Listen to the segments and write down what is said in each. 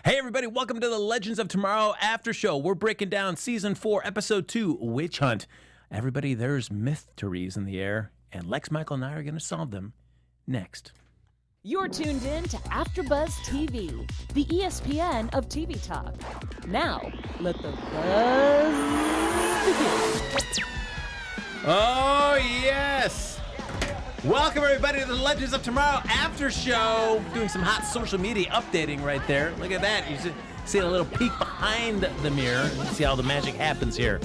Hey everybody, welcome to the Legends of Tomorrow After Show. We're breaking down Season 4, Episode 2, Witch Hunt. Everybody, there's mysteries in the air, and Lex, Michael, and I are going to solve them next. You're tuned in to AfterBuzz TV, the ESPN of TV talk. Now, let the buzz begin. Oh, yes! Welcome, everybody, to the Legends of Tomorrow After Show. Doing some hot social media updating right there. Look at that. You see a little peek behind the mirror. You see how the magic happens here.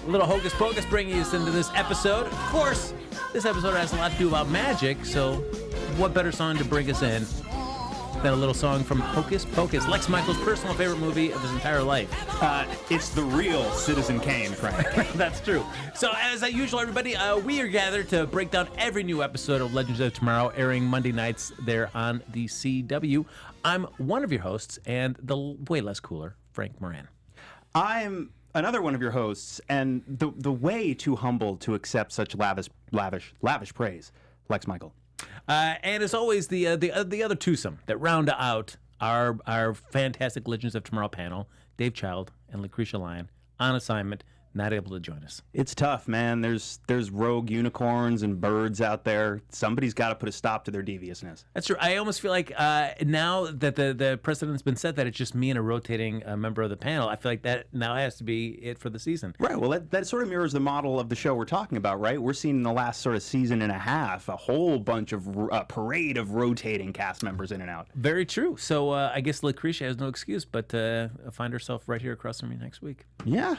A little hocus pocus bringing us into this episode. Of course, this episode has a lot to do about magic, so what better song to bring us in than a little song from Hocus Pocus, Lex Michael's personal favorite movie of his entire life. It's the real Citizen Kane, Frank. That's true. So, as usual, everybody, we are gathered to break down every new episode of Legends of Tomorrow, airing Monday nights there on the CW. I'm one of your hosts, and the way less cooler, Frank Moran. I'm another one of your hosts, and the way too humble to accept such lavish praise, Lex Michael. And as always, the other twosome that round out our fantastic Legends of Tomorrow panel, Dave Child and Lucretia Lyon, on assignment, not able to join us. It's tough, man. There's rogue unicorns and birds out there. Somebody's got to put a stop to their deviousness. That's true. I almost feel like now that the precedent's been set that it's just me and a rotating member of the panel, I feel like that now has to be it for the season. Right. Well, that sort of mirrors the model of the show we're talking about, right? We're seeing in the last sort of season and a half a whole bunch of parade of rotating cast members in and out. Very true. So I guess Lucretia has no excuse but to find herself right here across from me next week. Yeah.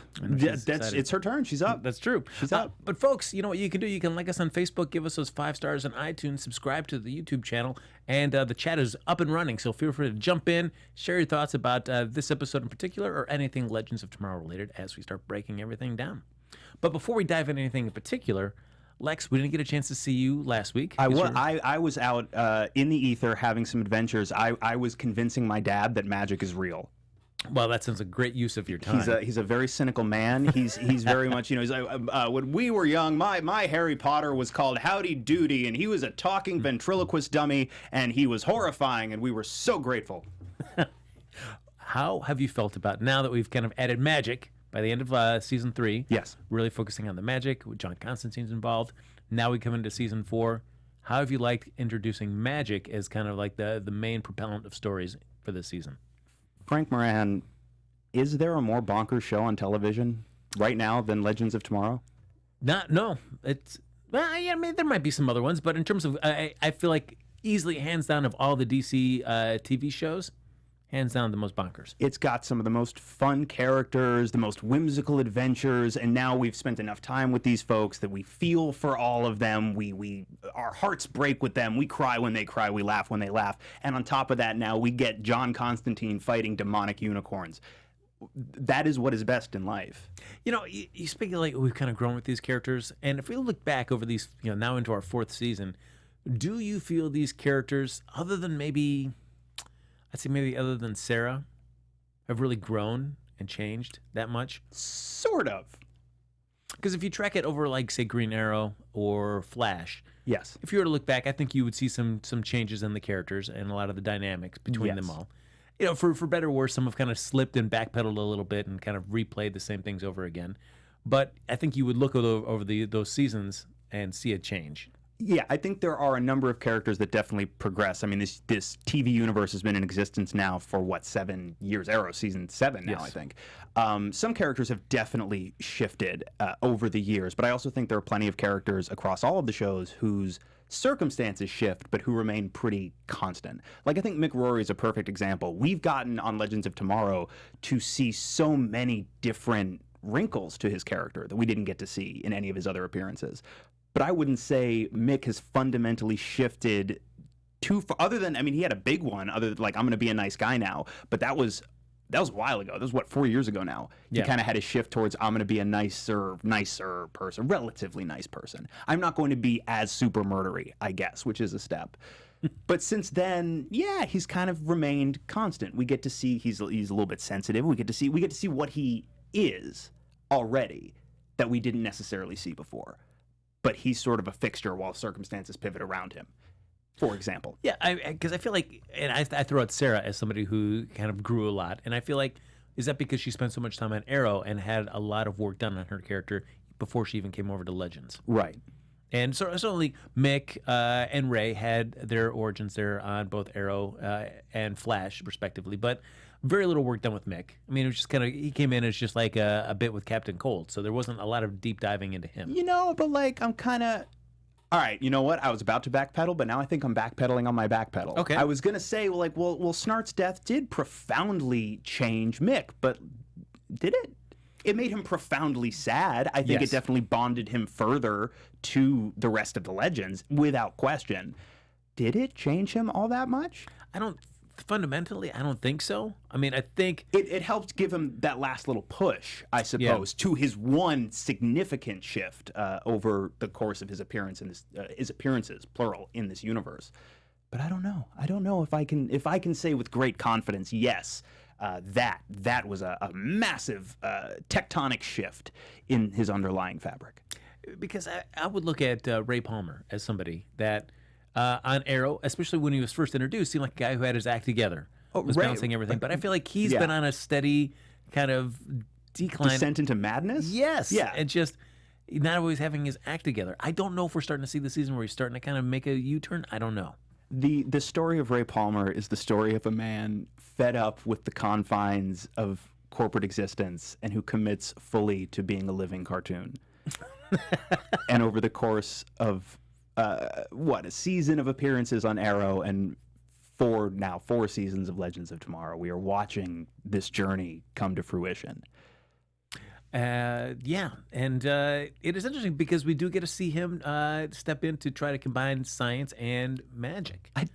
It's her turn. She's up. That's true. She's up. But folks, you know what you can do? You can like us on Facebook, give us those 5 stars on iTunes, subscribe to the YouTube channel, and the chat is up and running. So feel free to jump in, share your thoughts about this episode in particular, or anything Legends of Tomorrow related as we start breaking everything down. But before we dive into anything in particular, Lex, we didn't get a chance to see you last week. I was out in the ether having some adventures. I was convincing my dad that magic is real. Well, that sounds a great use of your time. He's a very cynical man. He's very much, he's like, when we were young, my Harry Potter was called Howdy Doody, and he was a talking ventriloquist dummy, and he was horrifying, and we were so grateful. How have you felt about now that we've kind of added magic by the end of season 3? Yes. Really focusing on the magic, with John Constantine's involved. Now we come into season 4. How have you liked introducing magic as kind of like the main propellant of stories for this season? Frank Moran, is there a more bonkers show on television right now than Legends of Tomorrow? No. It's I mean, there might be some other ones, but in terms of, I feel like easily hands down of all the DC TV shows, hands down the most bonkers. It's got some of the most fun characters, the most whimsical adventures, and now we've spent enough time with these folks that we feel for all of them. Our hearts break with them. We cry when they cry. We laugh when they laugh. And on top of that, now we get John Constantine fighting demonic unicorns. That is what is best in life. You know, you speak like we've kind of grown with these characters, and if we look back over these, now into our 4th season, do you feel these characters, other than other than Sara, have really grown and changed that much? Sort of. Because if you track it over, like, say, Green Arrow or Flash, yes, if you were to look back, I think you would see some changes in the characters and a lot of the dynamics between them all. For better or worse, some have kind of slipped and backpedaled a little bit and kind of replayed the same things over again. But I think you would look over those seasons and see a change. Yeah, I think there are a number of characters that definitely progress. I mean, this TV universe has been in existence now for, 7 years? Arrow season 7 now, yes. I think. Some characters have definitely shifted over the years, but I also think there are plenty of characters across all of the shows whose circumstances shift, but who remain pretty constant. Like, I think Mick Rory is a perfect example. We've gotten on Legends of Tomorrow to see so many different wrinkles to his character that we didn't get to see in any of his other appearances. But I wouldn't say Mick has fundamentally shifted too far, other than, I mean, he had a big one, other than, like, I'm going to be a nice guy now. But that was a while ago. That was, 4 years ago now? Yeah. He kind of had a shift towards, I'm going to be a nicer person, relatively nice person. I'm not going to be as super murdery, I guess, which is a step. But since then, yeah, he's kind of remained constant. We get to see he's a little bit sensitive. We get to see what he is already that we didn't necessarily see before. But he's sort of a fixture while circumstances pivot around him. for example. Yeah, because I feel like, and I throw out Sara as somebody who kind of grew a lot, and I feel like, is that because she spent so much time on Arrow and had a lot of work done on her character before she even came over to Legends? Right. And certainly Mick and Ray had their origins there on both Arrow and Flash, respectively, but very little work done with Mick. I mean, it was just kind of, he came in as just like a bit with Captain Cold, so there wasn't a lot of deep diving into him. But like, I'm kind of... All right, you know what? I was about to backpedal, but now I think I'm backpedaling on my backpedal. Okay. I was going to say, well, Snart's death did profoundly change Mick, but did it? It made him profoundly sad. I think Yes. it definitely bonded him further to the rest of the Legends, without question. Did it change him all that much? Fundamentally, I don't think so. I mean, I think... It helped give him that last little push, I suppose, to his one significant shift over the course of his appearances, plural, in this universe. But I don't know. I don't know if I can say with great confidence, yes, that was a massive tectonic shift in his underlying fabric. Because I would look at Ray Palmer as somebody that on Arrow, especially when he was first introduced, seemed like a guy who had his act together, was balancing everything. But I feel like he's been on a steady kind of decline. Descent into madness? Yes. Yeah. And just not always having his act together. I don't know if we're starting to see the season where he's starting to kind of make a U-turn. I don't know. The story of Ray Palmer is the story of a man fed up with the confines of corporate existence and who commits fully to being a living cartoon. And over the course of a season of appearances on Arrow and 4 seasons of Legends of Tomorrow, we are watching this journey come to fruition. And it is interesting because we do get to see him step in to try to combine science and magic. I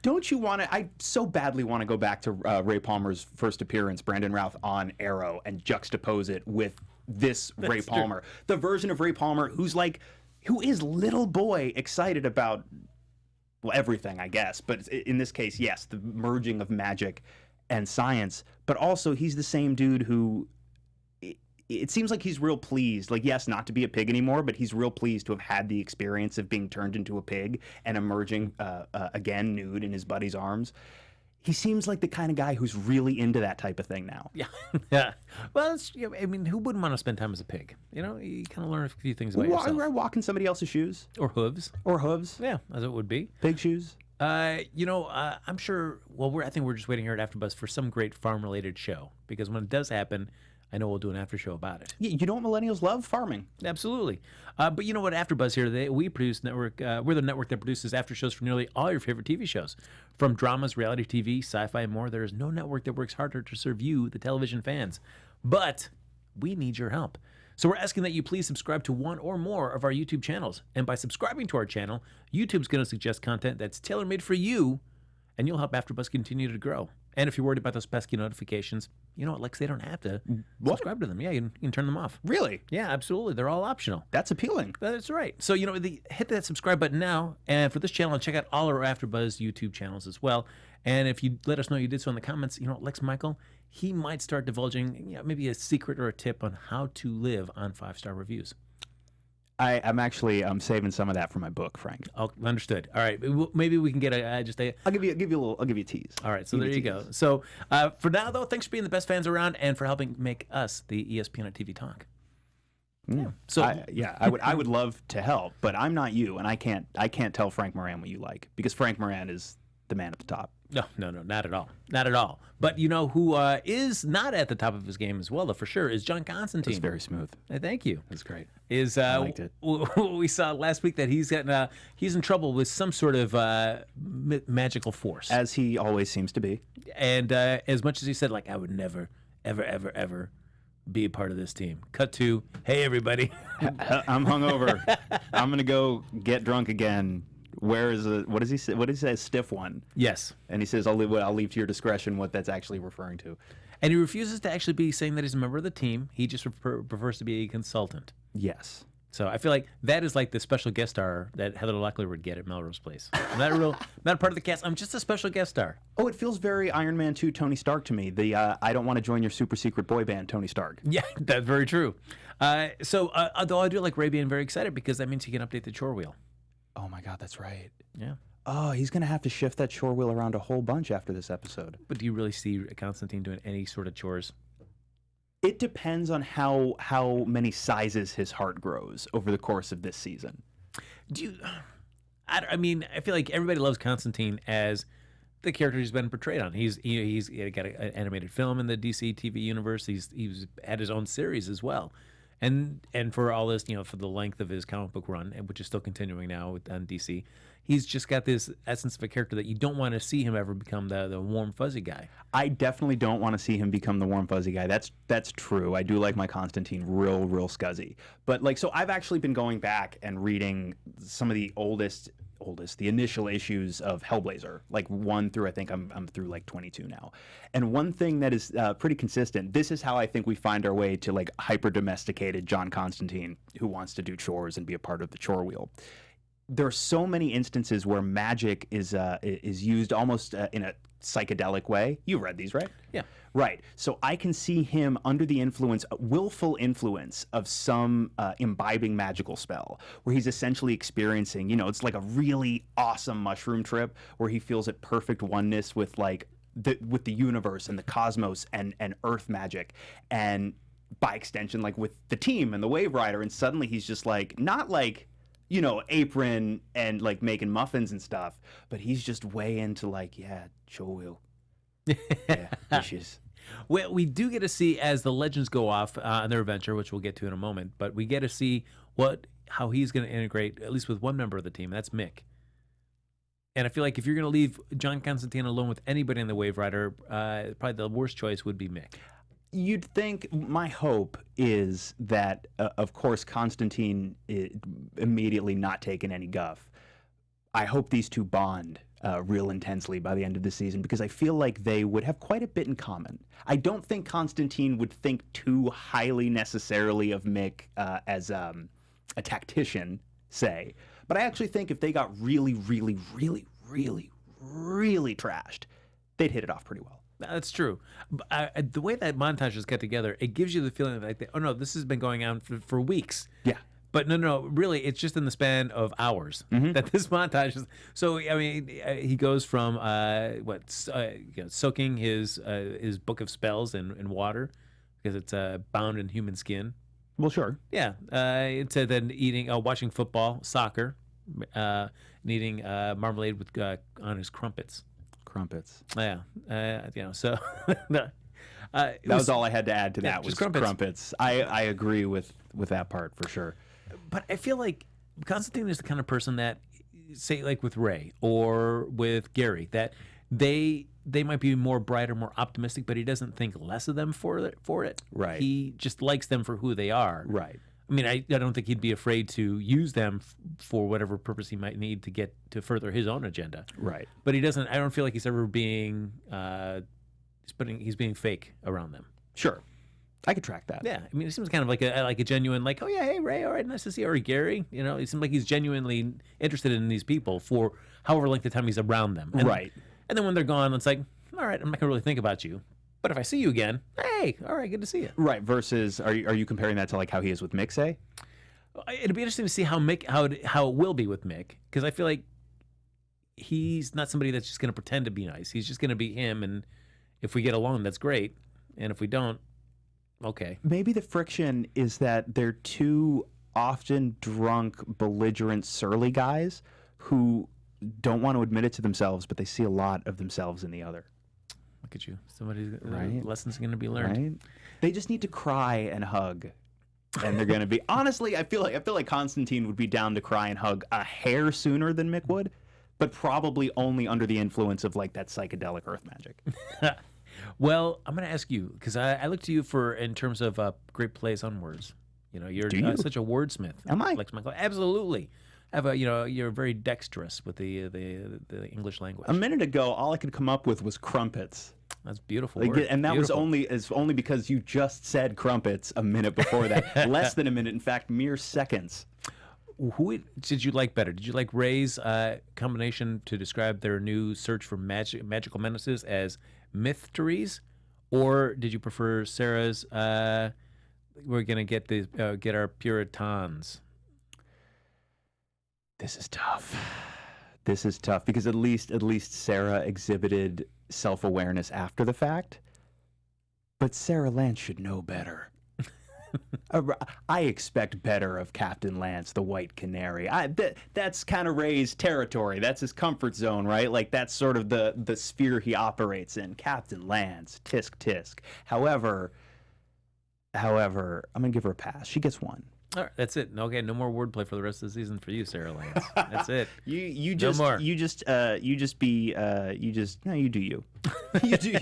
so badly want to go back to Ray Palmer's first appearance, Brandon Routh, on Arrow, and juxtapose it with this Ray Palmer. True. The version of Ray Palmer who is little boy excited about, well, everything, I guess. But in this case, yes, the merging of magic and science. But also, he's the same dude who... It seems like he's real pleased, like, yes, not to be a pig anymore, but he's real pleased to have had the experience of being turned into a pig and emerging again nude in his buddy's arms. He seems like the kind of guy who's really into that type of thing now. Yeah. Yeah. Well, I mean, who wouldn't want to spend time as a pig? You know, you kind of learn a few things about yourself. Walk in somebody else's shoes. Or hooves. Yeah, as it would be. Pig shoes. I'm sure, I think we're just waiting here at AfterBuzz for some great farm-related show, because when it does happen, I know we'll do an after show about it. You know what millennials love? Farming. Absolutely. But you know what? AfterBuzz here, we produce network. We're the network that produces after shows for nearly all your favorite TV shows. From dramas, reality TV, sci-fi, and more, there is no network that works harder to serve you, the television fans. But we need your help. So we're asking that you please subscribe to one or more of our YouTube channels. And by subscribing to our channel, YouTube's going to suggest content that's tailor-made for you, and you'll help AfterBuzz continue to grow. And if you're worried about those pesky notifications, you know what, Lex, they don't have to subscribe to them. Yeah, you can turn them off. Really? Yeah, absolutely. They're all optional. That's appealing. That's right. So, hit that subscribe button now. And for this channel, and check out all our AfterBuzz YouTube channels as well. And if you let us know you did so in the comments, Lex Michael, he might start divulging maybe a secret or a tip on how to live on 5-star reviews. I'm actually saving some of that for my book, Frank. Oh, understood. All right, maybe we can get I'll give you a tease. All right, so there you go. So for now, though, thanks for being the best fans around and for helping make us the ESPN on TV talk. Yeah. So I would love to help, but I'm not you, and I can't tell Frank Moran what you like, because Frank Moran is the man at the top. No, not at all. Not at all. But you know who is not at the top of his game as well, though, for sure, is John Constantine. That's very smooth. Thank you. That's great. I liked it. We saw last week that he's in trouble with some sort of magical force. As he always seems to be. And as much as he said, I would never, ever, ever, ever be a part of this team. Cut to, hey, everybody. I'm hungover. I'm going to go get drunk again. Where is what does he say? What does he say? A stiff one. Yes. And he says, I'll leave to your discretion what that's actually referring to. And he refuses to actually be saying that he's a member of the team. He just prefers to be a consultant. Yes. So I feel like that is like the special guest star that Heather Locklear would get at Melrose Place. I'm not a part of the cast. I'm just a special guest star. Oh, it feels very Iron Man 2 Tony Stark to me. The I don't want to join your super secret boy band Tony Stark. Yeah, that's very true. Although I do like Ray being very excited because that means he can update the chore wheel. Oh my God, that's right. Yeah. oh, he's going to have to shift that chore wheel around a whole bunch after this episode. But do you really see Constantine doing any sort of chores? It depends on how many sizes his heart grows over the course of this season. Do you? I mean, I feel like everybody loves Constantine as the character he's been portrayed on. He's got an animated film in the DC TV universe. He's had his own series as well, and for all this, for the length of his comic book run, which is still continuing now on DC, he's just got this essence of a character that you don't want to see him ever become the warm fuzzy guy. I definitely don't want to see him become the warm fuzzy guy. That's true. I do like my Constantine real scuzzy. But so I've actually been going back and reading some of the the initial issues of Hellblazer, 1 through, I think I'm through 22 now. And one thing that is pretty consistent, this is how I think we find our way to hyper domesticated John Constantine, who wants to do chores and be a part of the chore wheel. There are so many instances where magic is used almost in a psychedelic way. You've read these, right? Yeah. Right. So I can see him under the influence, willful influence of some imbibing magical spell, where he's essentially experiencing, it's like a really awesome mushroom trip where he feels at perfect oneness with with the universe and the cosmos and earth magic, and by extension, with the team and the Waverider, and suddenly he's just not apron and making muffins and stuff, but he's just way into chore wheel. Yeah, dishes. Well, we do get to see as the legends go off on their adventure, which we'll get to in a moment, but we get to see how he's going to integrate, at least with one member of the team. That's Mick. And I feel like if you're going to leave John Constantine alone with anybody in the Waverider, probably the worst choice would be Mick. You'd think, my hope is that, of course, Constantine immediately not taking any guff. I hope these two bond real intensely by the end of the season, because I feel like they would have quite a bit in common. I don't think Constantine would think too highly necessarily of Mick as a tactician, say. But I actually think if they got really, really, really, really, really trashed, they'd hit it off pretty well. That's true. The way that montage is cut together, it gives you the feeling that, oh no, this has been going on for weeks. Yeah. But no, really, it's just in the span of hours that this montage is. So, I mean, he goes from soaking his book of spells in water because it's bound in human skin. Well, sure. Yeah. To then watching football, soccer, and eating marmalade with on his crumpets. Crumpets. Yeah. So that was all I had to add to that was crumpets. I agree with that part for sure. But I feel like Constantine is the kind of person that, say, with Ray or with Gary, that they might be more bright or more optimistic, but he doesn't think less of them for it. Right. He just likes them for who they are. Right. I mean, I don't think he'd be afraid to use them for whatever purpose he might need to get to further his own agenda. Right. But he doesn't. I don't feel like he's ever being he's being fake around them. Sure. I could track that. Yeah, I mean, it seems kind of like a genuine, oh yeah, hey Ray, all right, nice to see you. Or Gary, it seems like he's genuinely interested in these people for however length of time he's around them. Right. And then when they're gone, it's like, all right, I'm not gonna really think about you. But if I see you again, hey, all right, good to see you. Right. Versus, are you comparing that to how he is with Mick, say? It'd be interesting to see how it will be with Mick, because I feel like he's not somebody that's just gonna pretend to be nice. He's just gonna be him, and if we get along, that's great, and if we don't, okay. Maybe the friction is that they're two often drunk, belligerent, surly guys who don't want to admit it to themselves, but they see a lot of themselves in the other. Look at you. Somebody's right? Lessons are going to be learned. Right? They just need to cry and hug. And they're going to be... Honestly, I feel like Constantine would be down to cry and hug a hair sooner than Mick would, but probably only under the influence of that psychedelic earth magic. Well, I'm going to ask you, because I look to you in terms of great plays on words. You're such a wordsmith. Am I? Lex Michael. Absolutely. You're very dexterous with the English language. A minute ago, all I could come up with was crumpets. That's beautiful. Word. And that beautiful. was only because you just said crumpets a minute before that. Less than a minute, in fact, mere seconds. Who did you like better? Did you like Ray's combination to describe their new search for magical menaces as mysteries, or did you prefer Sarah's? We're gonna get our Puritans. This is tough. This is tough because at least Sara exhibited self-awareness after the fact. But Sara Lance should know better. I expect better of Captain Lance, the White Canary. That's kind of Ray's territory. That's his comfort zone, right? Like, that's sort of the sphere he operates in. Captain Lance, tisk tisk. However, I'm going to give her a pass. She gets one. All right, that's it. Okay, no more wordplay for the rest of the season for you, Sara Lance. That's it. You no more. You do you.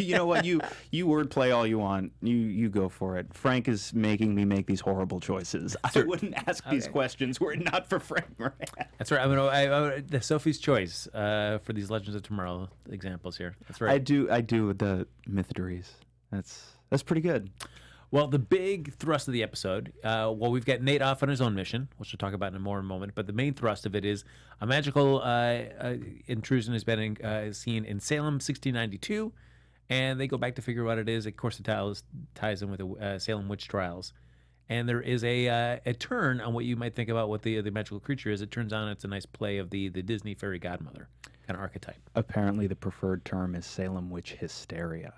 You know what? You wordplay all you want. You go for it. Frank is making me make these horrible choices. I wouldn't ask these questions were it not for Frank Moran. That's right. I the Sophie's Choice for these Legends of Tomorrow examples here. That's right. I do the mysteries. That's pretty good. Well, the big thrust of the episode, we've got Nate off on his own mission, which we'll talk about in a moment, but the main thrust of it is a magical intrusion has been seen in Salem, 1692, and they go back to figure out what it is. Of course, it ties in with the Salem witch trials. And there is a turn on what you might think about what the magical creature is. It turns out it's a nice play of the Disney Fairy Godmother kind of archetype. Apparently, the preferred term is Salem witch hysteria.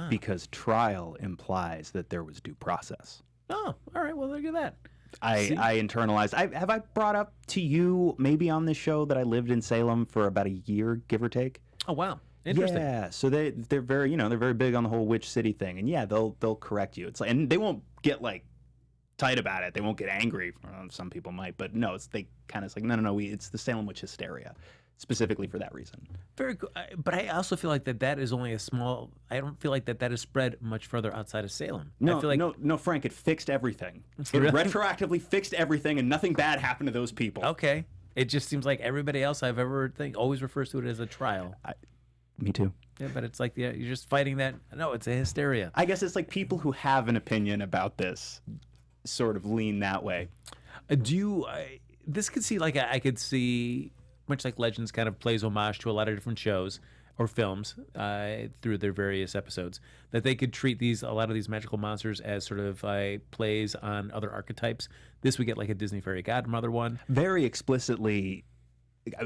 Because trial implies that there was due process. Oh, all right. Well, look at that. I internalized. Have I brought up to you maybe on this show that I lived in Salem for about a year, give or take? Oh, wow. Interesting. Yeah. So they're very they're very big on the whole witch city thing, and yeah, they'll correct you. It's like, and they won't get like tight about it. They won't get angry. Some people might, but no, it's like no. It's the Salem witch hysteria. Specifically for that reason. Very good. But I also feel like that is only a small. I don't feel like that is spread much further outside of Salem. No, I feel like, no, Frank. It fixed everything. It really? Retroactively fixed everything, and nothing bad happened to those people. Okay. It just seems like everybody else I've ever always refers to it as a trial. Me too. Yeah, but it's like you're just fighting that. No, it's a hysteria. I guess it's like people who have an opinion about this sort of lean that way. This could see like I could see. Much like Legends kind of plays homage to a lot of different shows or films through their various episodes, that they could treat a lot of these magical monsters as sort of plays on other archetypes. This we get like a Disney Fairy Godmother one. Very explicitly,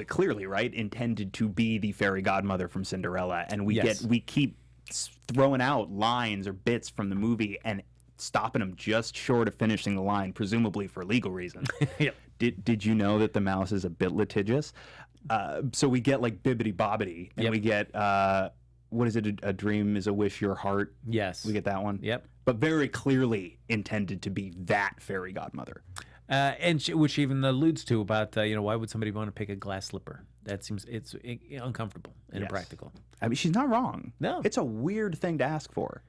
clearly, right, intended to be the Fairy Godmother from Cinderella. And we keep throwing out lines or bits from the movie and stopping them just short of finishing the line, presumably for legal reasons. Yep. Did you know that the mouse is a bit litigious? So we get like bibbity bobbity, and we get what is it? A dream is a wish your heart. Yes, we get that one. Yep. But very clearly intended to be that Fairy Godmother, which even alludes to about why would somebody want to pick a glass slipper? That seems it's uncomfortable and impractical. I mean, she's not wrong. No, it's a weird thing to ask for.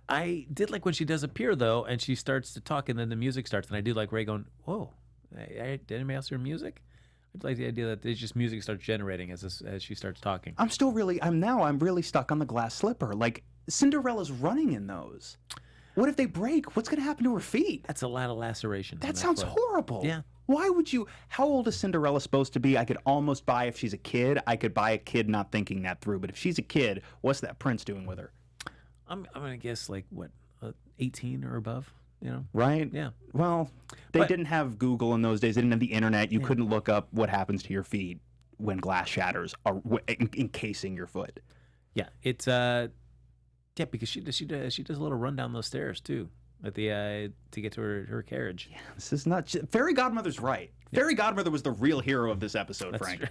I did like when she does appear though, and she starts to talk, and then the music starts, and I do like Ray going, "Whoa." Did anybody else hear music? I like the idea that there's just music starts generating as she starts talking. I'm really stuck on the glass slipper. Like, Cinderella's running in those. What if they break? What's going to happen to her feet? That's a lot of lacerations. That sounds horrible. Yeah. Why would you? How old is Cinderella supposed to be? I could almost buy if she's a kid. I could buy a kid not thinking that through. But if she's a kid, what's that prince doing with her? I'm going to guess like, 18 or above? Right? Yeah. Well, they didn't have Google in those days. They didn't have the internet. You couldn't look up what happens to your feet when glass shatters are encasing your foot. Yeah, it's because she does a little run down those stairs too at the to get to her carriage. Yeah, this is not Fairy Godmother's right. Yeah. Fairy Godmother was the real hero of this episode, Frank.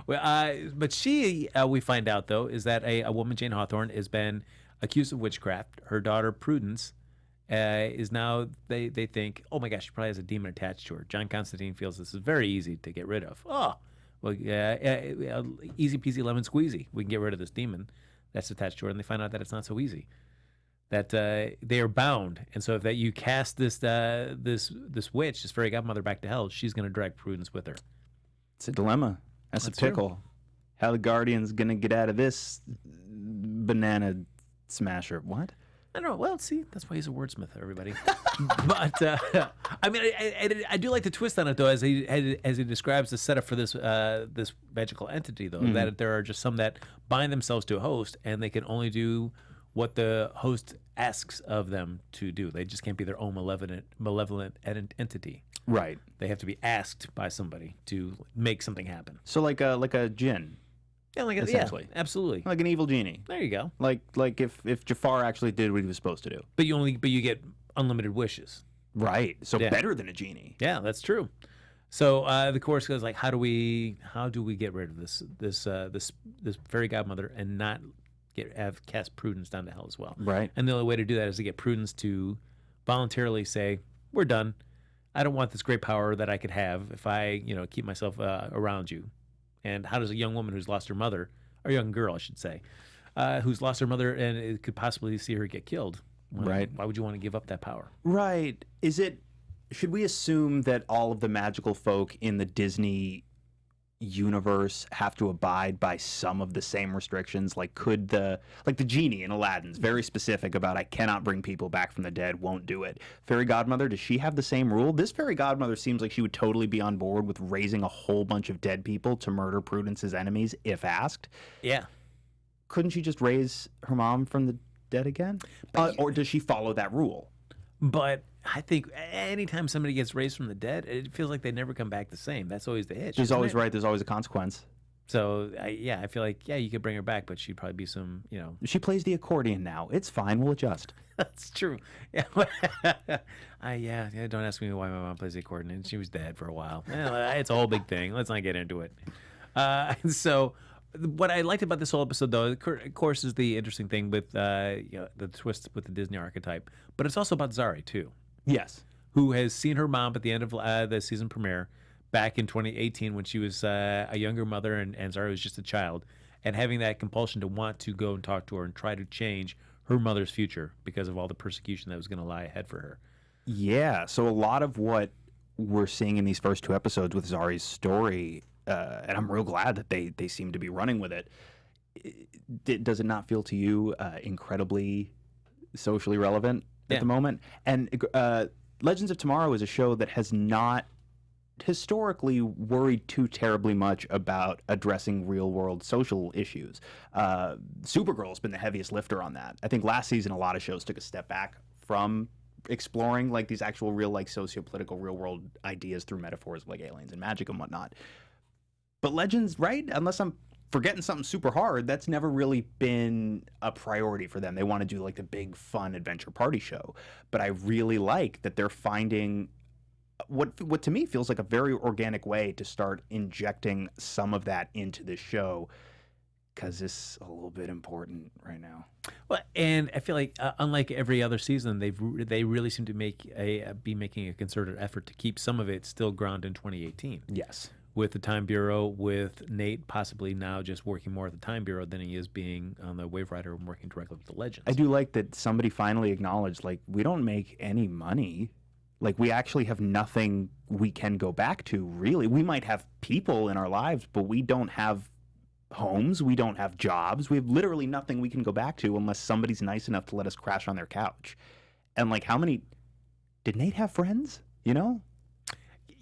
Well, but she we find out though is that a woman, Jane Hawthorne, has been accused of witchcraft. Her daughter Prudence is now they think, oh my gosh, she probably has a demon attached to her. John Constantine feels this is very easy to get rid of. Oh, well, easy peasy lemon squeezy. We can get rid of this demon that's attached to her, and they find out that it's not so easy. That they are bound, and so if that you cast this witch, this Fairy Godmother, back to hell, she's going to drag Prudence with her. It's a dilemma. That's a pickle. True. How the Guardian's going to get out of this banana smasher? What? I don't know. Well, see, that's why he's a wordsmith, everybody. But I mean, I do like the twist on it, though, as he describes the setup for this this magical entity, though, that there are just some that bind themselves to a host, and they can only do what the host asks of them to do. They just can't be their own malevolent entity. Right. They have to be asked by somebody to make something happen. So like a djinn, Yeah, like essentially. Yeah, absolutely. like an evil genie. There you go. Like if Jafar actually did what he was supposed to do. But you get unlimited wishes. Right. So Yeah. better than a genie. Yeah, that's true. So the chorus goes like, how do we get rid of this fairy godmother and not have cast Prudence down to hell as well? Right. And the only way to do that is to get Prudence to voluntarily say, we're done. I don't want this great power that I could have if I keep myself around you. And how does a young woman who's lost her mother, or young girl I should say, who's lost her mother and it could possibly see her get killed? Right. Why would you want to give up that power? Right. Should we assume that all of the magical folk in the Disney universe have to abide by some of the same restrictions? Like the genie in Aladdin's very specific about I cannot bring people back from the dead, won't do it. Fairy Godmother, does she have the same rule? This Fairy Godmother seems like she would totally be on board with raising a whole bunch of dead people to murder Prudence's enemies if asked. Yeah. Couldn't she just raise her mom from the dead again? Or does she follow that rule? But I think anytime somebody gets raised from the dead, it feels like they never come back the same. That's always the hitch. She's always isn't it? right. There's always a consequence. So, I feel like, you could bring her back, but she'd probably be some, She plays the accordion now. It's fine. We'll adjust. That's true. Yeah. Don't ask me why my mom plays the accordion. She was dead for a while. It's a whole big thing. Let's not get into it. So what I liked about this whole episode, though, of course, is the interesting thing with the twist with the Disney archetype, but it's also about Zari, too. Yes. Who has seen her mom at the end of the season premiere back in 2018 when she was a younger mother and Zari was just a child, and having that compulsion to want to go and talk to her and try to change her mother's future because of all the persecution that was going to lie ahead for her. Yeah. So a lot of what we're seeing in these first two episodes with Zari's story, and I'm real glad that they seem to be running with it. Does it not feel to you incredibly socially relevant at the moment? And Legends of Tomorrow is a show that has not historically worried too terribly much about addressing real-world social issues. Supergirl's been the heaviest lifter on that. I think last season a lot of shows took a step back from exploring like these actual real like socio-political real-world ideas through metaphors like aliens and magic and whatnot. But Legends, right? Unless I'm forgetting something super hard, that's never really been a priority for them. They want to do like the big fun adventure party show. But I really like that they're finding what to me feels like a very organic way to start injecting some of that into this show, because it's a little bit important right now. Well, and I feel like unlike every other season, they really seem to be making a concerted effort to keep some of it still grounded in 2018. Yes. With the Time Bureau, with Nate possibly now just working more at the Time Bureau than he is being on the Waverider and working directly with the Legends. I do like that somebody finally acknowledged, like, we don't make any money. Like, we actually have nothing we can go back to, really. We might have people in our lives, but we don't have homes. We don't have jobs. We have literally nothing we can go back to unless somebody's nice enough to let us crash on their couch. And, like, how many... Did Nate have friends, you know?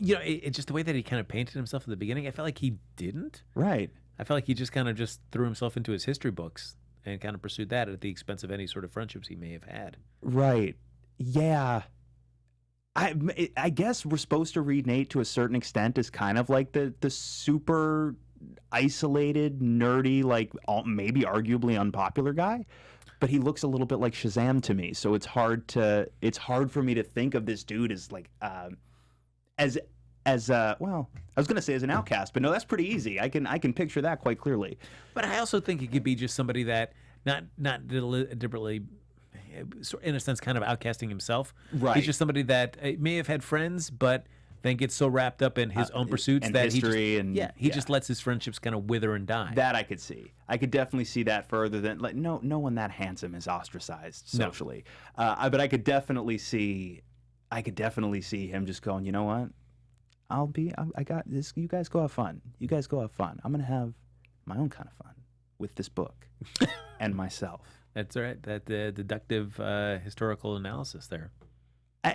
It's just the way that he kind of painted himself at the beginning. I felt like he didn't. Right. I felt like he just kind of just threw himself into his history books and kind of pursued that at the expense of any sort of friendships he may have had. Right. Yeah. I guess we're supposed to read Nate to a certain extent as kind of like the super isolated, nerdy, like maybe arguably unpopular guy. But he looks a little bit like Shazam to me. So it's hard for me to think of this dude as like... well, I was going to say as an outcast, but no, that's pretty easy. I can picture that quite clearly. But I also think it could be just somebody that not deliberately, in a sense, kind of outcasting himself. Right. He's just somebody that may have had friends, but then gets so wrapped up in his own pursuits and that history he just lets his friendships kind of wither and die. That I could see. I could definitely see that further than like no one that handsome is ostracized socially. No. But I could definitely see him just going, you know what? I got this. You guys go have fun. I'm going to have my own kind of fun with this book and myself. That's right. That deductive historical analysis there.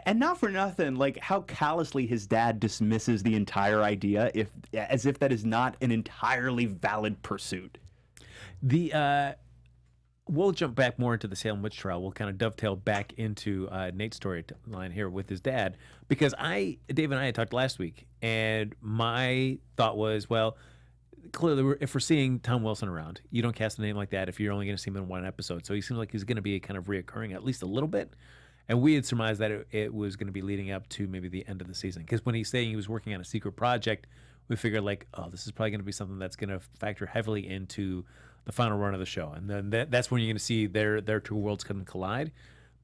And not for nothing, like how callously his dad dismisses the entire idea as if that is not an entirely valid pursuit. We'll jump back more into the Salem witch trial. We'll kind of dovetail back into Nate's storyline here with his dad, because Dave and I had talked last week, and my thought was, well, clearly, if we're seeing Tom Wilson around, you don't cast a name like that if you're only going to see him in one episode. So he seems like he's going to be kind of reoccurring at least a little bit. And we had surmised that it was going to be leading up to maybe the end of the season. Because when he's saying he was working on a secret project, we figured like, oh, this is probably going to be something that's going to factor heavily into the final run of the show. And then that's when you're going to see their two worlds come collide.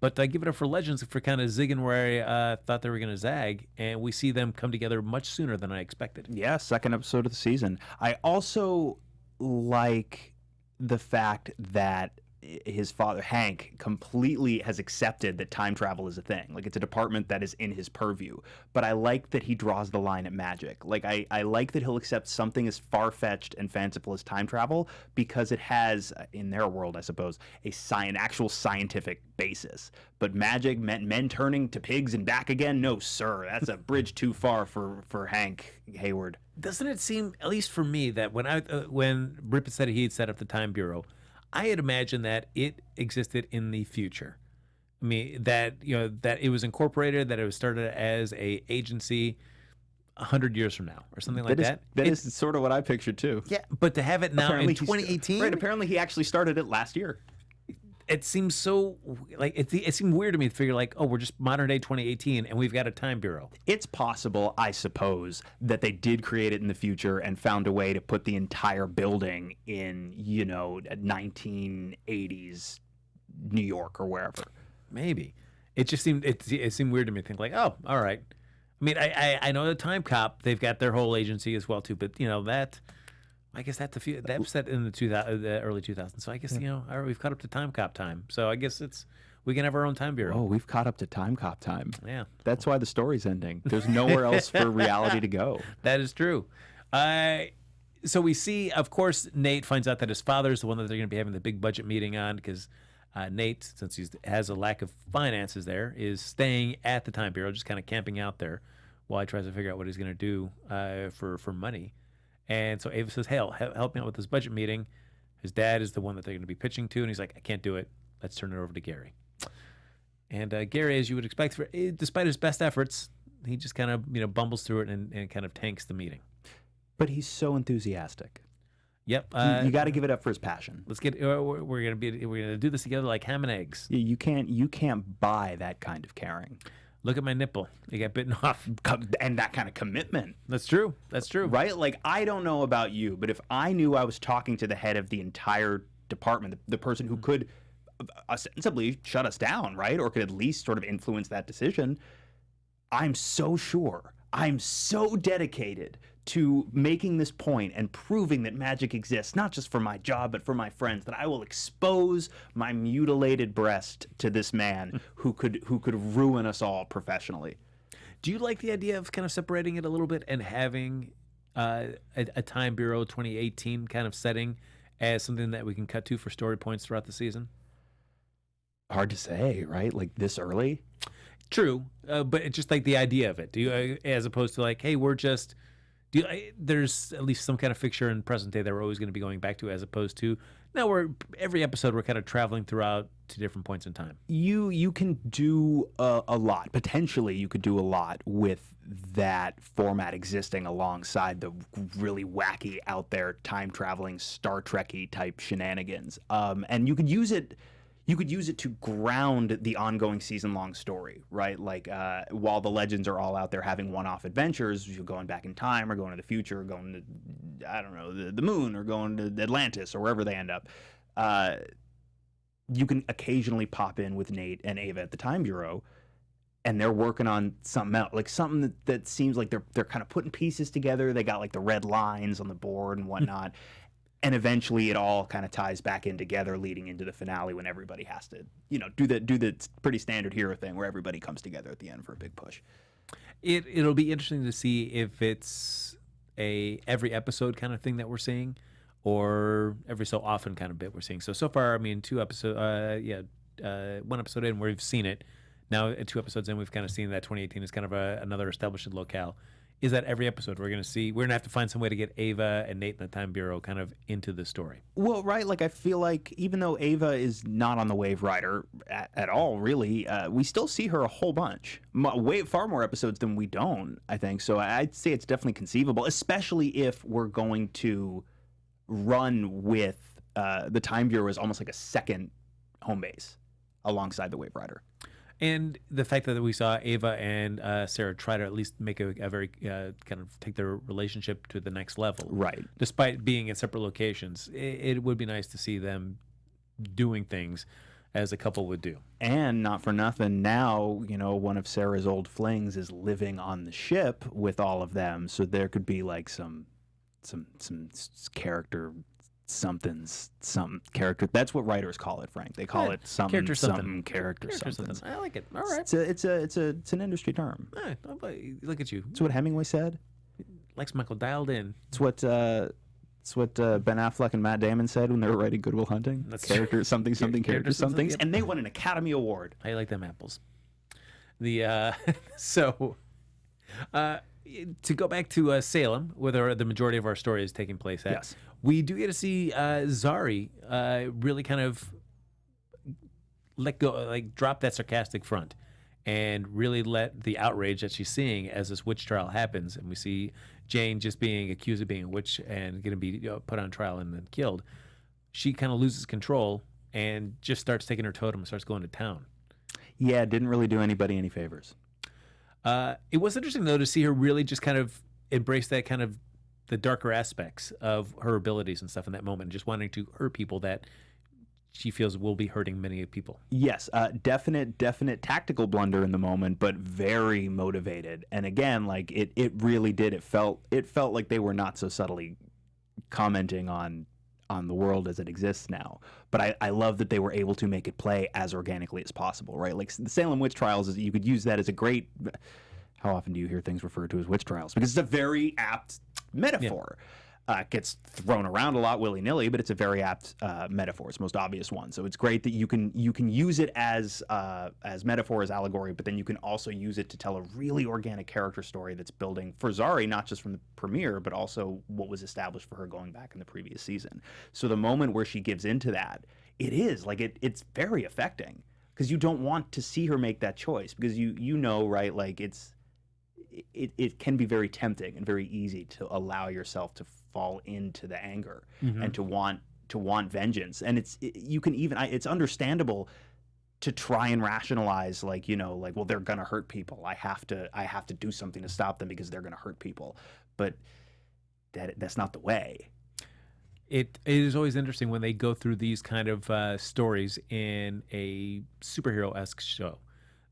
But I give it up for Legends for kind of zigging where I thought they were going to zag. And we see them come together much sooner than I expected. Yeah, second episode of the season. I also like the fact that his father, Hank, completely has accepted that time travel is a thing. Like, it's a department that is in his purview. But I like that he draws the line at magic. Like, I like that he'll accept something as far-fetched and fanciful as time travel because it has, in their world, I suppose, an actual scientific basis. But magic meant men turning to pigs and back again? No, sir. That's a bridge too far for Hank Hayward. Doesn't it seem, at least for me, that when Rip said he had set up the Time Bureau, I had imagined that it existed in the future. I mean, that it was incorporated, that it was started as a agency 100 years from now or something like that. That is sort of what I pictured too. Yeah, but to have it now in 2018, right? Apparently, he actually started it last year. It seems so like it seemed weird to me to figure like, oh, we're just modern day 2018 and we've got a time bureau. It's possible, I suppose, that they did create it in the future and found a way to put the entire building in, 1980s New York or wherever. Maybe. It just seemed it seemed weird to me to think like, oh, all right. I mean, I know the Time Cop, they've got their whole agency as well too, but that. I guess that was set in the early 2000s. So I guess, all right, we've caught up to Time Cop time. So I guess we can have our own time bureau. Oh, we've caught up to Time Cop time. Yeah. That's why the story's ending. There's nowhere else for reality to go. That is true. So we see, of course, Nate finds out that his father's the one that they're going to be having the big budget meeting on because Nate, since he has a lack of finances there, is staying at the Time Bureau, just kind of camping out there while he tries to figure out what he's going to do for money. And so Ava says, hey, help me out with this budget meeting. His dad is the one that they're going to be pitching to, and he's like, I can't do it. Let's turn it over to Gary. And Gary, as you would expect, despite his best efforts, he just kind of bumbles through it and kind of tanks the meeting. But he's so enthusiastic. Yep. You got to give it up for his passion. Let's get. We're gonna do this together like ham and eggs. You can't buy that kind of caring. Look at my nipple. You got bitten off. And that kind of commitment. That's true. Right? Like, I don't know about you, but if I knew I was talking to the head of the entire department, the person who could ostensibly shut us down, right? Or could at least sort of influence that decision, I'm so sure, I'm so dedicated to making this point and proving that magic exists, not just for my job, but for my friends, that I will expose my mutilated breast to this man who could ruin us all professionally. Do you like the idea of kind of separating it a little bit and having a Time Bureau 2018 kind of setting as something that we can cut to for story points throughout the season? Hard to say, right? Like this early? True, but it's just like the idea of it. Do you, as opposed to like, hey, we're just... there's at least some kind of fixture in present day that we're always going to be going back to, as opposed to now every episode we're kind of traveling throughout to different points in time. You can do a lot. Potentially, you could do a lot with that format existing alongside the really wacky, out there, time traveling, Star Trek-y type shenanigans. And you could use it. You could use it to ground the ongoing season-long story, right? Like, while the legends are all out there having one-off adventures, you're going back in time or going to the future or going to, I don't know, the moon or going to Atlantis or wherever they end up. You can occasionally pop in with Nate and Ava at the Time Bureau, and they're working on something else, like something that seems like they're kind of putting pieces together. They got like the red lines on the board and whatnot. And eventually it all kind of ties back in together, leading into the finale when everybody has to, do the pretty standard hero thing where everybody comes together at the end for a big push. It'll be interesting to see if it's a every episode kind of thing that we're seeing, or every so often kind of bit we're seeing. So far, I mean, 2 episodes, one episode in where we've seen it. Now, 2 episodes in, we've kind of seen that 2018 is kind of another established locale. is that every episode we're going to have to find some way to get Ava and Nate in the Time Bureau kind of into the story. Well, right, like I feel like even though Ava is not on the Waverider at all, really, we still see her a whole bunch, far more episodes than we don't, I think. So I'd say it's definitely conceivable, especially if we're going to run with the Time Bureau as almost like a second home base alongside the Waverider. And the fact that we saw Ava and Sara try to at least make a very kind of take their relationship to the next level. Right. Despite being in separate locations, it would be nice to see them doing things as a couple would do. And not for nothing, now, one of Sarah's old flings is living on the ship with all of them. So there could be like some character some character. That's what writers call it, Frank. They call it some character something. I like it. All right. It's an industry term. All right. Look at you. It's what Hemingway said. Lex Michael dialed in. It's what Ben Affleck and Matt Damon said when they were writing Good Will Hunting. That's character something character somethings, yep. And they won an Academy Award. I like them apples. So. To go back to Salem, where the majority of our story is taking place at, yes. We do get to see Zari really kind of let go, like drop that sarcastic front and really let the outrage that she's seeing as this witch trial happens. And we see Jane just being accused of being a witch and going to be put on trial and then killed. She kind of loses control and just starts taking her totem and starts going to town. Yeah, didn't really do anybody any favors. It was interesting, though, to see her really just kind of embrace that kind of the darker aspects of her abilities and stuff in that moment, just wanting to hurt people that she feels will be hurting many people. Yes, definite tactical blunder in the moment, but very motivated. And again, like it really did. It felt like they were not so subtly commenting on the world as it exists now. But I love that they were able to make it play as organically as possible, right? Like the Salem witch trials, you could use that as a great... How often do you hear things referred to as witch trials? Because it's a very apt metaphor. Yeah. It gets thrown around a lot willy-nilly, but it's a very apt metaphor. It's the most obvious one. So it's great that you can use it as metaphor, as allegory, but then you can also use it to tell a really organic character story that's building for Zari, not just from the premiere, but also what was established for her going back in the previous season. So the moment where she gives into that, it is like it's very affecting because you don't want to see her make that choice because you know, right? Like it can be very tempting and very easy to allow yourself to fall into the anger and to want vengeance. And it's understandable to try and rationalize well, they're gonna hurt people. I have to do something to stop them because they're gonna hurt people. But that's not the way. It is always interesting when they go through these kind of stories in a superhero-esque show.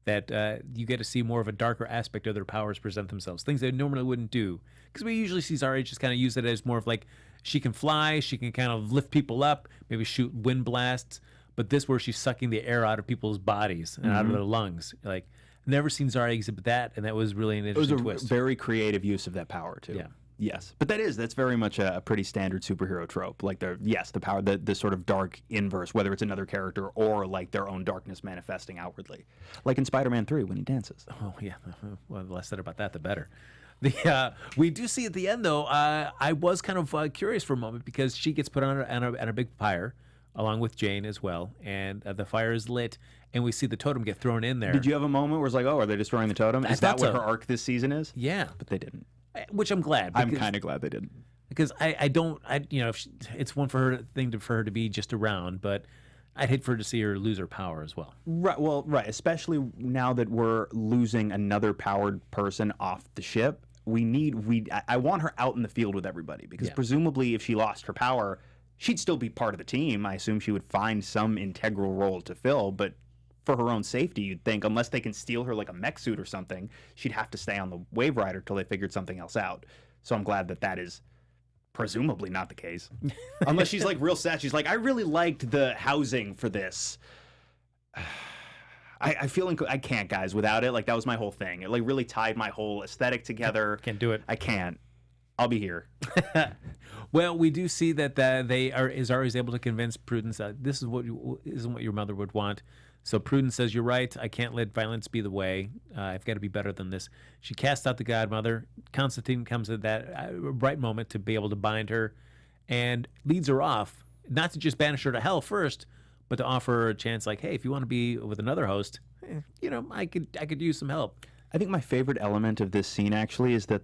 That you get to see more of a darker aspect of their powers present themselves, things they normally wouldn't do. Because we usually see Zari just kind of use it as more of like she can fly, she can kind of lift people up, maybe shoot wind blasts. But this where she's sucking the air out of people's bodies and out of their lungs. Like never seen Zari exhibit that, and that was really an interesting twist. It was a very creative use of that power too. Yeah. Yes, but that's very much a pretty standard superhero trope. Like the power, the sort of dark inverse, whether it's another character or like their own darkness manifesting outwardly, like in Spider-Man 3 when he dances. Oh yeah, well, the less said about that, the better. We do see at the end though. I was kind of curious for a moment because she gets put on a big fire along with Jane as well, and the fire is lit, and we see the totem get thrown in there. Did you have a moment where it's like, oh, are they destroying the totem? Is that what her arc this season is? Yeah, but they didn't. Which I'm glad. I'm kind of glad they didn't. Because it's one for her to be just around, but I'd hate for her to see her lose her power as well. Right. Well, right. Especially now that we're losing another powered person off the ship, I want her out in the field with everybody because presumably if she lost her power, she'd still be part of the team. I assume she would find some integral role to fill, but for her own safety, you'd think, unless they can steal her like a mech suit or something, she'd have to stay on the Waverider till they figured something else out. So I'm glad that is presumably not the case. Unless she's like real sad. She's like, I really liked the housing for this. I feel I can't, guys, without it. Like that was my whole thing. It like really tied my whole aesthetic together. Can't do it. I can't. I'll be here. Well, we do see that Zari is able to convince Prudence that this isn't what your mother would want. So Prudence says, "You're right. I can't let violence be the way. I've got to be better than this." She casts out the godmother. Constantine comes at that right moment to be able to bind her and leads her off, not to just banish her to hell first, but to offer her a chance like, hey, if you want to be with another host, I could use some help. I think my favorite element of this scene actually is that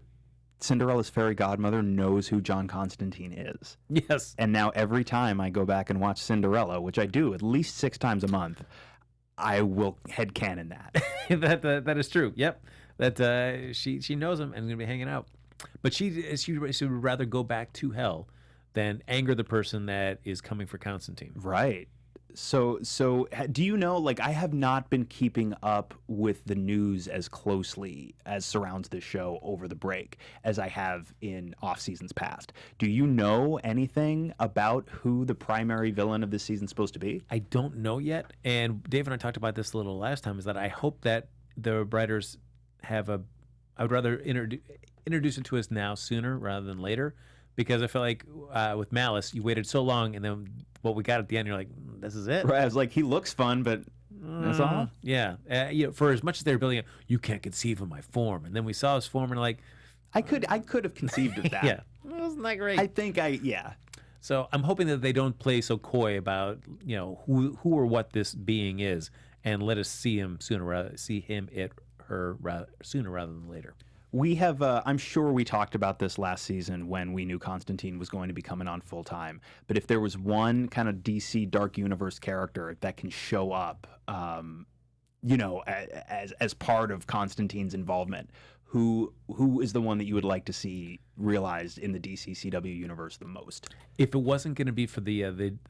Cinderella's fairy godmother knows who John Constantine is. Yes. And now every time I go back and watch Cinderella, which I do at least 6 times a month, I will headcanon that. That is true. Yep. That she knows him and is going to be hanging out. But she would rather go back to hell than anger the person that is coming for Constantine. Right. So do you know, like, I have not been keeping up with the news as closely as surrounds this show over the break as I have in off seasons past. Do you know anything about who the primary villain of this season is supposed to be? I don't know yet. And Dave and I talked about this a little last time, is that I hope that the writers have I would rather introduce it to us now sooner rather than later, because I feel like with Malice, you waited so long, and then what we got at the end, you're like, this is it? Right, I was like, he looks fun, but that's all? Yeah. For as much as they were building it, you can't conceive of my form. And then we saw his form, and like... I could have conceived of that. Yeah. Wasn't that great? I think yeah. So I'm hoping that they don't play so coy about, who or what this being is, and let us see him sooner rather than later. We have, I'm sure we talked about this last season when we knew Constantine was going to be coming on full time. But if there was one kind of DC Dark Universe character that can show up, as part of Constantine's involvement, who is the one that you would like to see realized in the DC CW universe the most? If it wasn't going to be for the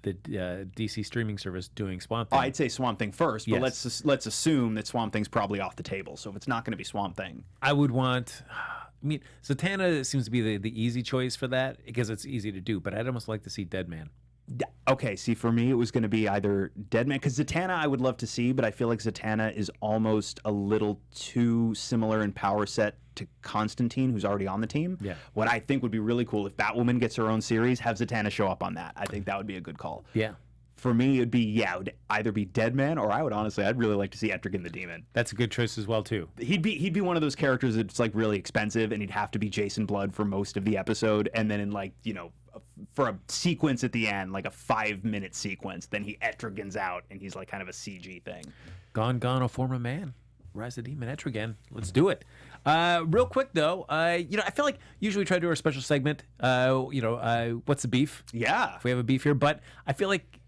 DC streaming service doing Swamp Thing, I'd say Swamp Thing first. But yes. let's assume that Swamp Thing's probably off the table. So if it's not going to be Swamp Thing, I would want. Zatanna seems to be the easy choice for that because it's easy to do. But I'd almost like to see Deadman. Okay, see, for me, it was going to be either Deadman, because Zatanna I would love to see, but I feel like Zatanna is almost a little too similar in power set to Constantine, who's already on the team. Yeah. What I think would be really cool, if Batwoman gets her own series, have Zatanna show up on that. I think that would be a good call. Yeah. For me, it would either be Deadman, or I'd really like to see Etrigan the Demon. That's a good choice as well, too. He'd be one of those characters that's like really expensive, and he'd have to be Jason Blood for most of the episode, and then in for a sequence at the end, like a 5-minute sequence, then he Etrigans out, and he's like kind of a CG thing. Gone, a former man. Rise of the Demon, Etrigan. Let's do it. Real quick, though, I feel like usually we try to do our special segment, what's the beef? Yeah. If we have a beef here, but I feel like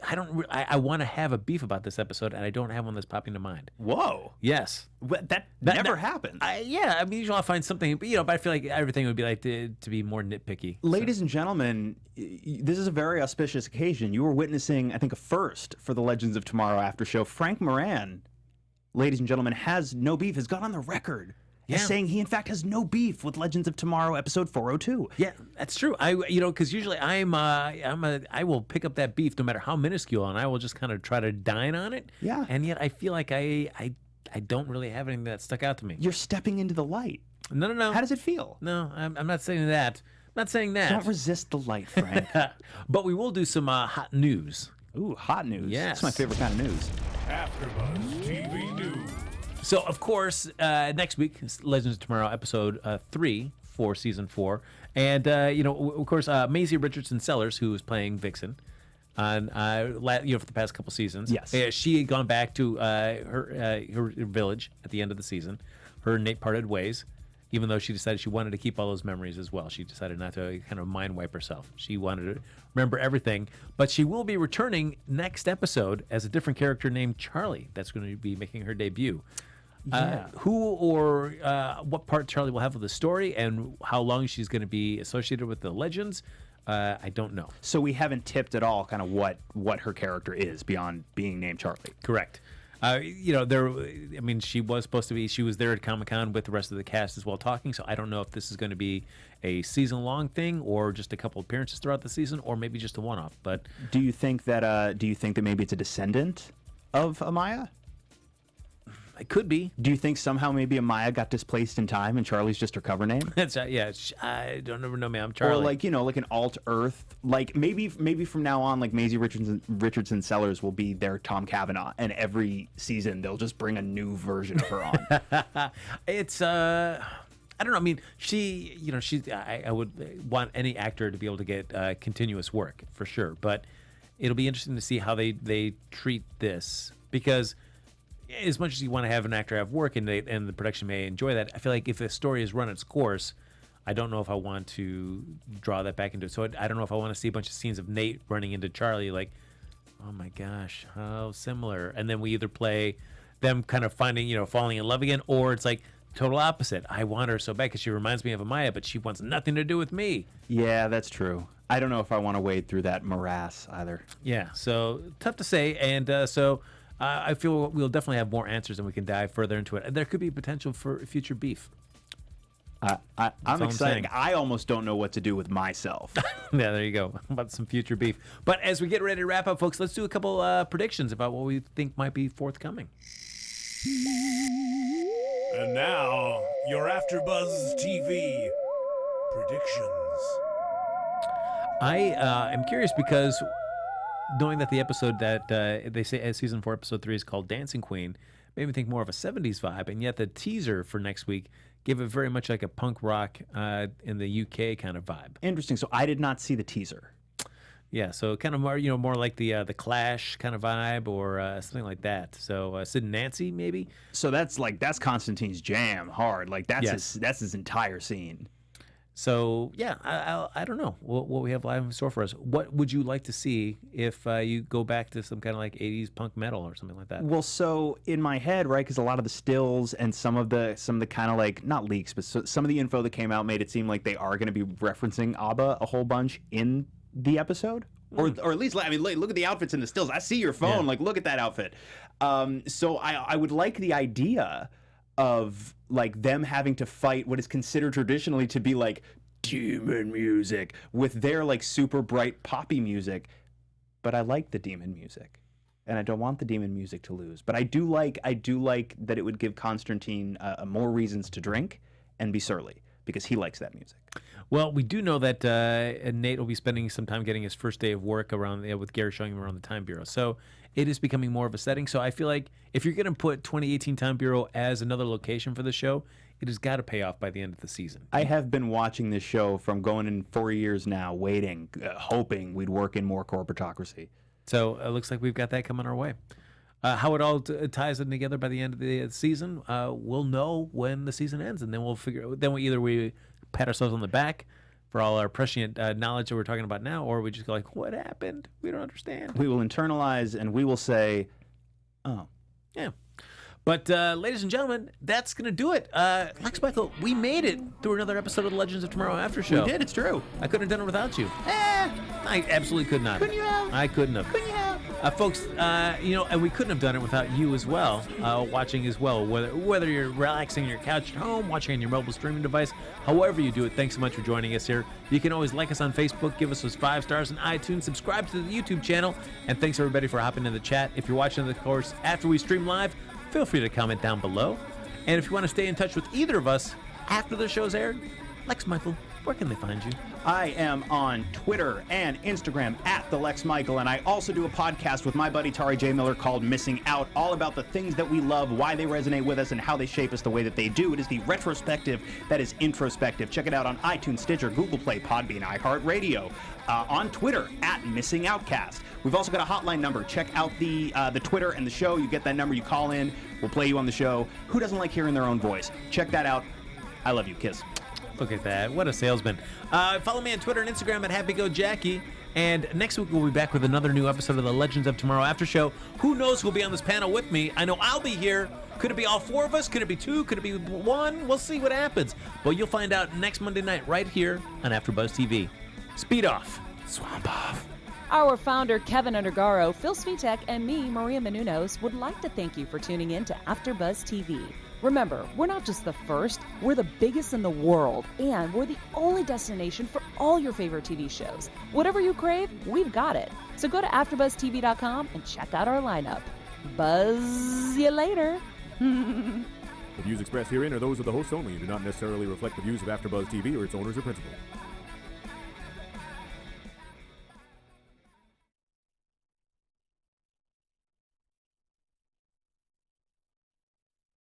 I want to have a beef about this episode, and I don't have one that's popping to mind. Whoa. Yes. That never happens. Usually I'll find something, but I feel like everything would be like to be more nitpicky. Ladies and gentlemen, this is a very auspicious occasion. You were witnessing, I think, a first for the Legends of Tomorrow after show. Frank Moran, ladies and gentlemen, has gone on the record as saying he in fact has no beef with Legends of Tomorrow episode 402. Yeah, that's true. Because usually I will pick up that beef no matter how minuscule, and I will just kind of try to dine on it. Yeah. And yet I feel like I don't really have anything that stuck out to me. You're stepping into the light. No. How does it feel? No, I'm not saying that. I'm not saying that. Don't resist the light, Frank. But we will do some hot news. Ooh, hot news. Yes. That's my favorite kind of news. AfterBuzz TV News. So, of course, next week, Legends of Tomorrow, episode 3 for season 4. And, of course, Maisie Richardson-Sellers, who was playing Vixen on, for the past couple seasons. Yes. She had gone back to her village at the end of the season. Her and Nate parted ways, even though she decided she wanted to keep all those memories as well. She decided not to kind of mind wipe herself. She wanted to remember everything. But she will be returning next episode as a different character named Charlie. That's going to be making her debut. Yeah. Who or what part Charlie will have of the story and how long she's going to be associated with the Legends, I don't know. So we haven't tipped at all kind of what her character is beyond being named Charlie. Correct. She was supposed to be, she was there at Comic-Con with the rest of the cast as well talking, so I don't know if this is going to be a season-long thing or just a couple appearances throughout the season or maybe just a one-off. But do you think that maybe it's a descendant of Amaya? It could be. Do you think somehow maybe Amaya got displaced in time and Charlie's just her cover name? That's yeah. I don't ever know me. I'm Charlie. Or like like an alt Earth, like maybe from now on, like Maisie Richardson Sellers will be their Tom Cavanaugh, and every season they'll just bring a new version of her on. It's I don't know. I mean, I would want any actor to be able to get continuous work for sure, but it'll be interesting to see how they treat this, because as much as you want to have an actor have work and the production may enjoy that, I feel like if the story has run its course, I don't know if I want to draw that back into it. So I don't know if I want to see a bunch of scenes of Nate running into Charlie like, oh my gosh, how similar. And then we either play them kind of finding, falling in love again, or it's like total opposite. I want her so bad because she reminds me of Amaya, but she wants nothing to do with me. Yeah, that's true. I don't know if I want to wade through that morass either. Yeah, so tough to say. And I feel we'll definitely have more answers and we can dive further into it. And there could be potential for future beef. I'm excited. I almost don't know what to do with myself. Yeah, there you go. About some future beef. But as we get ready to wrap up, folks, let's do a couple predictions about what we think might be forthcoming. And now, your AfterBuzz TV predictions. I am curious because knowing that the episode that they say season 4 episode 3 is called Dancing Queen made me think more of a 70s vibe, and yet the teaser for next week gave it very much like a punk rock in the UK kind of vibe. Interesting. So I did not see the teaser. Yeah, so kind of more, more like the Clash kind of vibe or something like that. So Sid and Nancy maybe. So that's Constantine's jam hard. Like that's his entire scene. So yeah, I don't know what we have live in store for us. What would you like to see if you go back to some kind of like 80s punk metal or something like that? Well, so in my head, right, because a lot of the stills and some of the kind of like not leaks, but some of the info that came out made it seem like they are going to be referencing ABBA a whole bunch in the episode, or at least look at the outfits in the stills. I see your phone. Like, look at that outfit. So I would like the idea of like them having to fight what is considered traditionally to be like demon music with their like super bright poppy music, but I like the demon music and I don't want the demon music to lose, but I do like that it would give Constantine more reasons to drink and be surly because he likes that music. Well, we do know that Nate will be spending some time getting his first day of work around with Gary showing him around the Time Bureau. So it is becoming more of a setting. So I feel like if you're going to put 2018 Time Bureau as another location for the show, it has got to pay off by the end of the season. I have been watching this show from going in 4 years now, waiting, hoping we'd work in more corporatocracy. So it looks like we've got that coming our way. How it all ties in together by the end of the season, we'll know when the season ends, and then we'll figure. Then we pat ourselves on the back for all our prescient knowledge that we're talking about now, or we just go like, "What happened? We don't understand." We will internalize, and we will say, "Oh, yeah." But ladies and gentlemen, that's gonna do it. Lex Michael, we made it through another episode of the Legends of Tomorrow After Show. We did. It's true. I couldn't have done it without you. I absolutely could not. Couldn't you have? I couldn't have. Couldn't you have? Folks, and we couldn't have done it without you as well, watching as well. Whether you're relaxing on your couch at home, watching on your mobile streaming device, however you do it, thanks so much for joining us here. You can always like us on Facebook, give us those 5 stars on iTunes, subscribe to the YouTube channel, and thanks everybody for hopping in the chat. If you're watching, of course, after we stream live, feel free to comment down below. And if you want to stay in touch with either of us after the show's aired, Lex Michael, where can they find you? I am on Twitter and Instagram at the Lex Michael, and I also do a podcast with my buddy Tari J. Miller called Missing Out, all about the things that we love, why they resonate with us, and how they shape us the way that they do. It is the retrospective that is introspective. Check it out on iTunes, Stitcher, Google Play, Podbean, iHeartRadio. On Twitter at Missing Outcast. We've also got a hotline number. Check out the Twitter and the show. You get that number, you call in, we'll play you on the show. Who doesn't like hearing their own voice? Check that out. I love you. Kiss. Look at that. What a salesman. Follow me on Twitter and Instagram at HappyGoJackie. And next week we'll be back with another new episode of the Legends of Tomorrow After Show. Who knows who'll be on this panel with me? I know I'll be here. Could it be all 4 of us? Could it be 2? Could it be 1? We'll see what happens. But you'll find out next Monday night right here on AfterBuzz TV. Speed off. Swamp off. Our founder, Kevin Undergaro, Phil Fedak, and me, Maria Menounos, would like to thank you for tuning in to AfterBuzz TV. Remember, we're not just the first, we're the biggest in the world, and we're the only destination for all your favorite TV shows. Whatever you crave, we've got it. So go to AfterBuzzTV.com and check out our lineup. Buzz you later. The views expressed herein are those of the hosts only and do not necessarily reflect the views of AfterBuzz TV or its owners or principals.